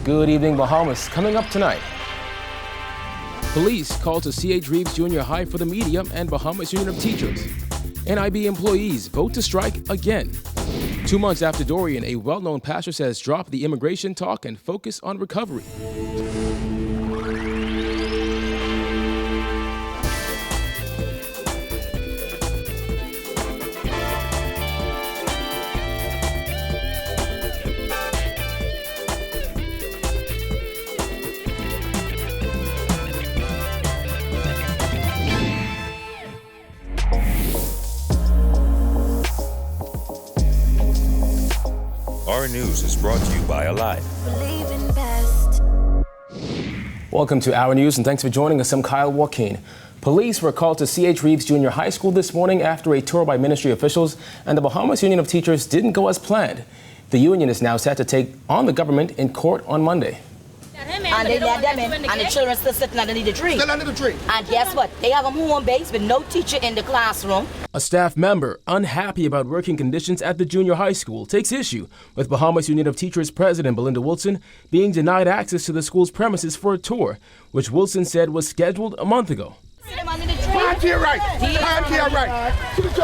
Good evening, Bahamas. Coming up tonight. Police called to C.H. Reeves Junior High for the media and Bahamas Union of Teachers. NIB employees vote to strike again. 2 months after Dorian, a well-known pastor says drop the immigration talk and focus on recovery. Our News is brought to you by Alive. Welcome to Our News and thanks for joining us. I'm Kyle Joaquin. Police were called to C.H. Reeves Junior High School this morning after a tour by ministry officials and the Bahamas Union of Teachers didn't go as planned. The union is now set to take on the government in court on Monday. And they let them in, and the children still sitting underneath the tree. Still under the tree. And guess what? They have a home base with no teacher in the classroom. A staff member unhappy about working conditions at the junior high school takes issue with Bahamas Union of Teachers President Belinda Wilson being denied access to the school's premises for a tour, which Wilson said was scheduled a month ago. See them under the tree? Hand to your right. Hand to your right.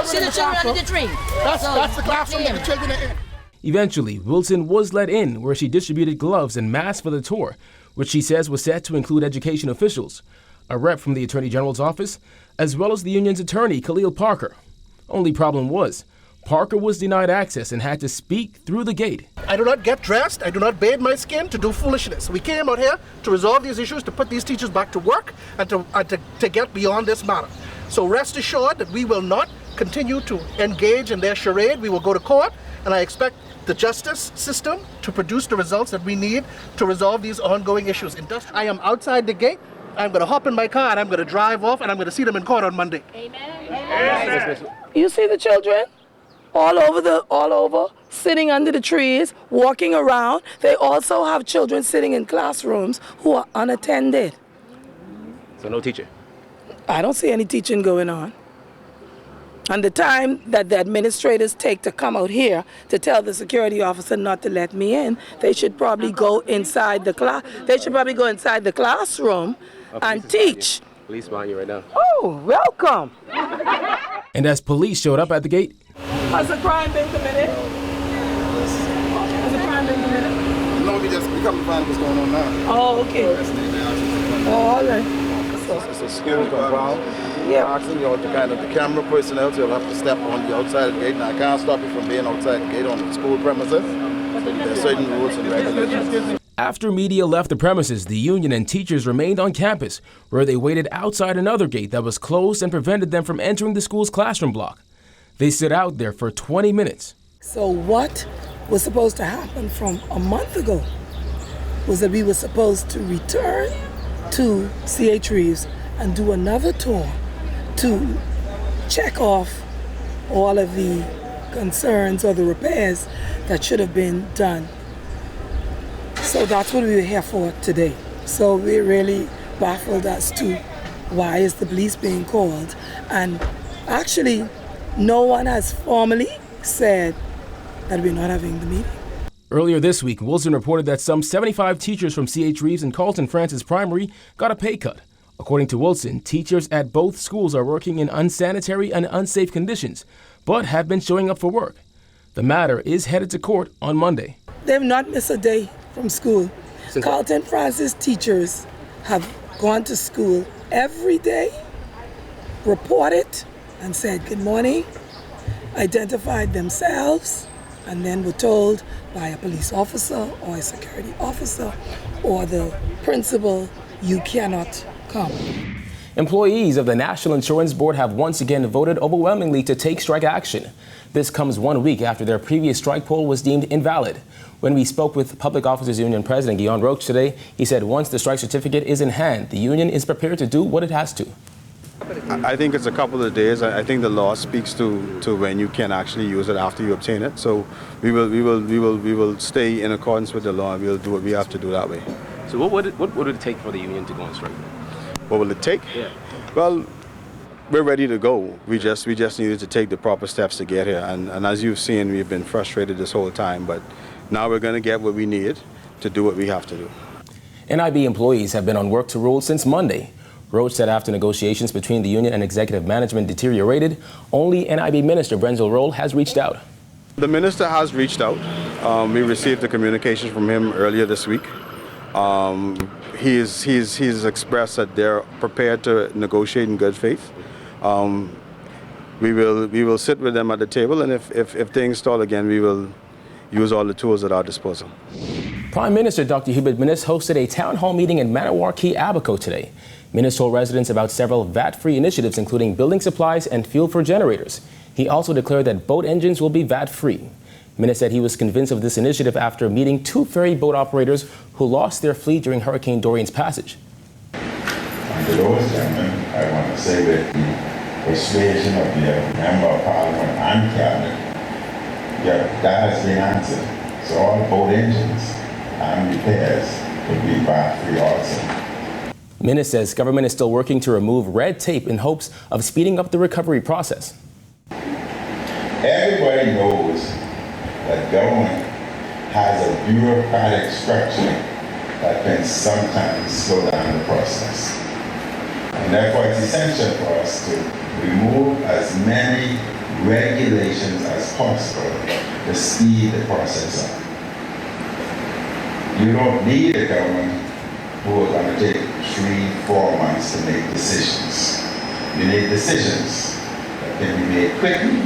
See the children under the tree. That's the classroom that the children are in. Eventually, Wilson was let in, where she distributed gloves and masks for the tour, which she says was set to include education officials, a rep from the Attorney General's office, as well as the union's attorney, Khalil Parker. Only problem was, Parker was denied access and had to speak through the gate. I do not get dressed. I do not bathe my skin to do foolishness. We came out here to resolve these issues, to put these teachers back to work, and to get beyond this matter. So rest assured that we will not continue to engage in their charade. We will go to court, and I expect the justice system to produce the results that we need to resolve these ongoing issues. I am outside the gate. I'm going to hop in my car and I'm going to drive off and I'm going to see them in court on Monday. Amen. You see the children all over, sitting under the trees, walking around. They also have children sitting in classrooms who are unattended. So no teacher? I don't see any teaching going on. And the time that the administrators take to come out here to tell the security officer not to let me in, they should probably go inside the class. They should probably go inside the classroom and teach. Police behind you right now. Oh, welcome. And as police showed up at the gate, Has a crime been committed? Has a crime been committed? No, we come to find what's going on now. Oh, okay. Oh, all right. It's a scary compound. Yeah. Asking you to kind of the camera personnel to have to step on the outside of the gate. Now I can't stop you from being outside the gate on the school premises. There are certain rules and regulations. after media left the premises, the union and teachers remained on campus, where they waited outside another gate that was closed and prevented them from entering the school's classroom block. They stood out there for 20 minutes. So what was supposed to happen from a month ago was that we were supposed to return to C.H. Reeves and do another tour to check off all of the concerns or the repairs that should have been done. So that's what we were here for today. So we're really baffled as to why is the police being called. And actually, no one has formally said that we're not having the meeting. Earlier this week, Wilson reported that some 75 teachers from C.H. Reeves and Carlton Francis Primary got a pay cut. According to Wilson, teachers at both schools are working in unsanitary and unsafe conditions, but have been showing up for work. The matter is headed to court on Monday. They've not missed a day from school. Carlton Francis teachers have gone to school every day, reported and said good morning, identified themselves, and then were told by a police officer or a security officer or the principal, you cannot come. Employees of the National Insurance Board have once again voted overwhelmingly to take strike action. This comes 1 week after their previous strike poll was deemed invalid. When we spoke with Public Officers Union President Guillaume Roche today, he said once the strike certificate is in hand, the union is prepared to do what it has to. I think it's a couple of days. I think the law speaks to when you can actually use it after you obtain it. So we will stay in accordance with the law and we'll do what we have to do that way. So what would it take for the union to go on strike? What will it take? Yeah. Well, we're ready to go. We just needed to take the proper steps to get here. And as you've seen, we've been frustrated this whole time, but Now we're going to get what we need to do what we have to do. NIB employees have been on work to rule since Monday. Roach said after negotiations between the union and executive management deteriorated, only NIB Minister Brenzel Roll has reached out. The minister has reached out. We received a communication from him earlier this week. He's expressed that they're prepared to negotiate in good faith. We will sit with them at the table, and if things stall again, we will use all the tools at our disposal. Prime Minister Dr. Hubert Minnis hosted a town hall meeting in Manawarkee, Abaco today. Minnis told residents about several VAT-free initiatives, including building supplies and fuel for generators. He also declared that boat engines will be VAT-free. Minnis said he was convinced of this initiative after meeting 2 ferry boat operators who lost their fleet during Hurricane Dorian's passage. And to those gentlemen, I want to say that the persuasion of the Member of Parliament and Cabinet, that has been answered. So all boat engines and repairs will be VAT-free also. Minnis says government is still working to remove red tape in hopes of speeding up the recovery process. Everybody knows that government has a bureaucratic structure that can sometimes slow down the process. And therefore it's essential for us to remove as many regulations as possible to speed the process up. You don't need a government who are going to take 3-4 months to make decisions. You need decisions that can be made quickly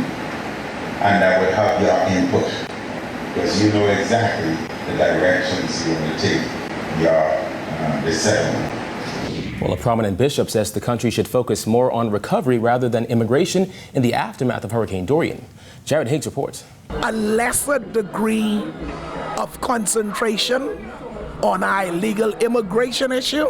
and that will have your input, because you know exactly the directions you want to take your settlement. Well, a prominent bishop says the country should focus more on recovery rather than immigration in the aftermath of Hurricane Dorian. Jared Higgs reports. A lesser degree of concentration on our illegal immigration issue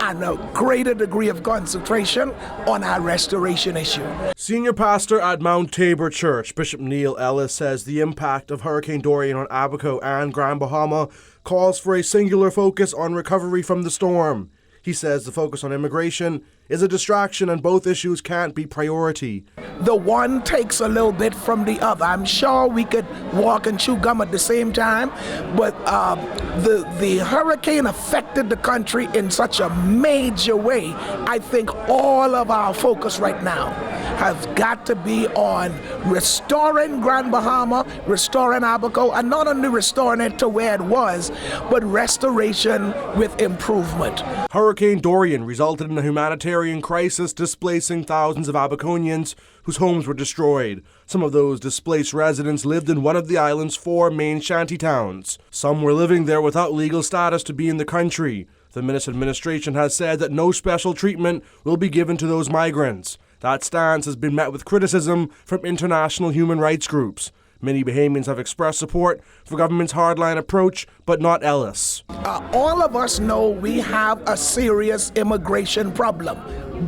and a greater degree of concentration on our restoration issue. Senior pastor at Mount Tabor Church, Bishop Neil Ellis, says the impact of Hurricane Dorian on Abaco and Grand Bahama calls for a singular focus on recovery from the storm. He says the focus on immigration is a distraction and both issues can't be priority. The one takes a little bit from the other. I'm sure we could walk and chew gum at the same time, but the hurricane affected the country in such a major way. I think all of our focus right now has got to be on restoring Grand Bahama, restoring Abaco, and not only restoring it to where it was, but restoration with improvement. Hurricane Dorian resulted in a humanitarian crisis, displacing thousands of Abaconians whose homes were destroyed. Some of those displaced residents lived in one of the island's 4 main shanty towns. Some were living there without legal status to be in the country. The Minnis administration has said that no special treatment will be given to those migrants. That stance has been met with criticism from international human rights groups. Many Bahamians have expressed support for government's hardline approach, but not Ellis. All of us know we have a serious immigration problem.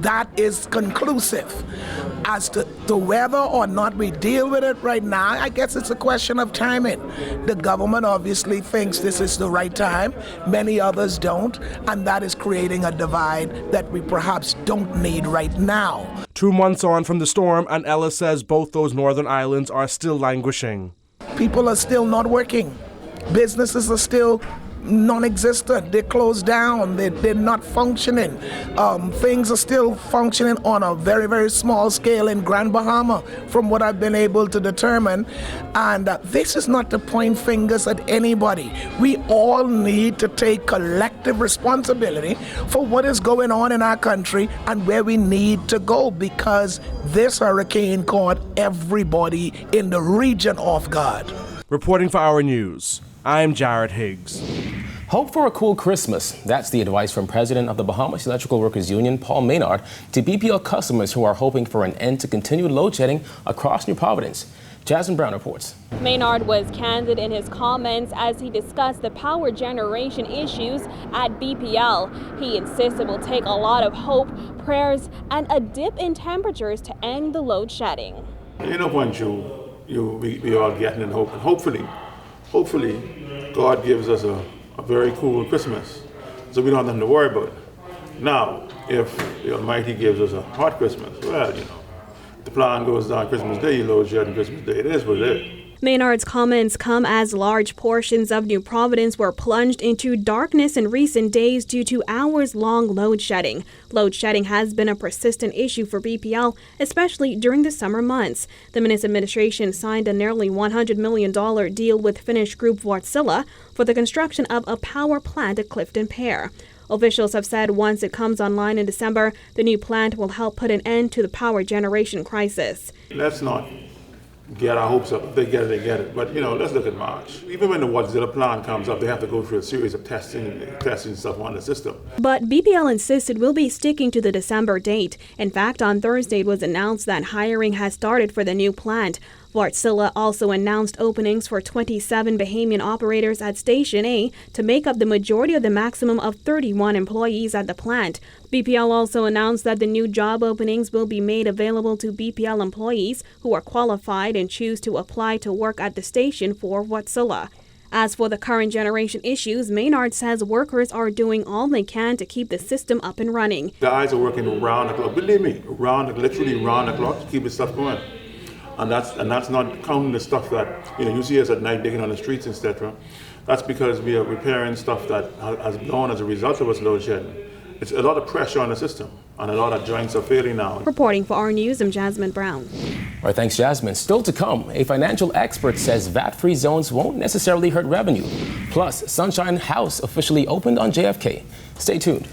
That is conclusive. As to whether or not we deal with it right now, I guess it's a question of timing. The government obviously thinks this is the right time. Many others don't, and that is creating a divide that we perhaps don't need right now. 2 months on from the storm, and Ellis says both those northern islands are still languishing. People are still not working. Businesses are still non-existent. They're closed down. They're not functioning. Things are still functioning on a very, very small scale in Grand Bahama, from what I've been able to determine. And this is not to point fingers at anybody. We all need to take collective responsibility for what is going on in our country and where we need to go, because this hurricane caught everybody in the region off guard. Reporting for Our News, I'm Jared Higgs. Hope for a cool Christmas. That's the advice from President of the Bahamas Electrical Workers Union, Paul Maynard, to BPL customers who are hoping for an end to continued load shedding across New Providence. Jasmine Brown reports. Maynard was candid in his comments as he discussed the power generation issues at BPL. He insists it will take a lot of hope, prayers, and a dip in temperatures to end the load shedding. You know, once we all getting in hope, and hopefully God gives us a very cool Christmas, so we don't have nothing to worry about. Now, if the Almighty gives us a hot Christmas, well, you know, the plan goes down Christmas Day, you load shed on Christmas Day. It is what it is. Maynard's comments come as large portions of New Providence were plunged into darkness in recent days due to hours-long load shedding. Load shedding has been a persistent issue for BPL, especially during the summer months. The Minister administration signed a nearly $100 million deal with Finnish group Wärtsilä for the construction of a power plant at Clifton Pier. Officials have said once it comes online in December, the new plant will help put an end to the power generation crisis. Let's not get our hopes up. If they get it, they get it. But, let's look at March. Even when the Wärtsilä plant comes up, they have to go through a series of testing stuff on the system. But BPL insists it will be sticking to the December date. In fact, on Thursday it was announced that hiring has started for the new plant. Wärtsilä also announced openings for 27 Bahamian operators at Station A to make up the majority of the maximum of 31 employees at the plant. BPL also announced that the new job openings will be made available to BPL employees who are qualified and choose to apply to work at the station for Wärtsilä. As for the current generation issues, Maynard says workers are doing all they can to keep the system up and running. Guys are working around the clock, believe me, literally around the clock to keep the stuff going. And that's not counting the stuff that you see us at night digging on the streets, etc. That's because we are repairing stuff that has blown as a result of us load shedding. It's a lot of pressure on the system, and a lot of joints are failing now. Reporting for our News, I'm Jasmine Brown. All right, thanks, Jasmine. Still to come, a financial expert says VAT-free zones won't necessarily hurt revenue. Plus, Sunshine House officially opened on JFK. Stay tuned.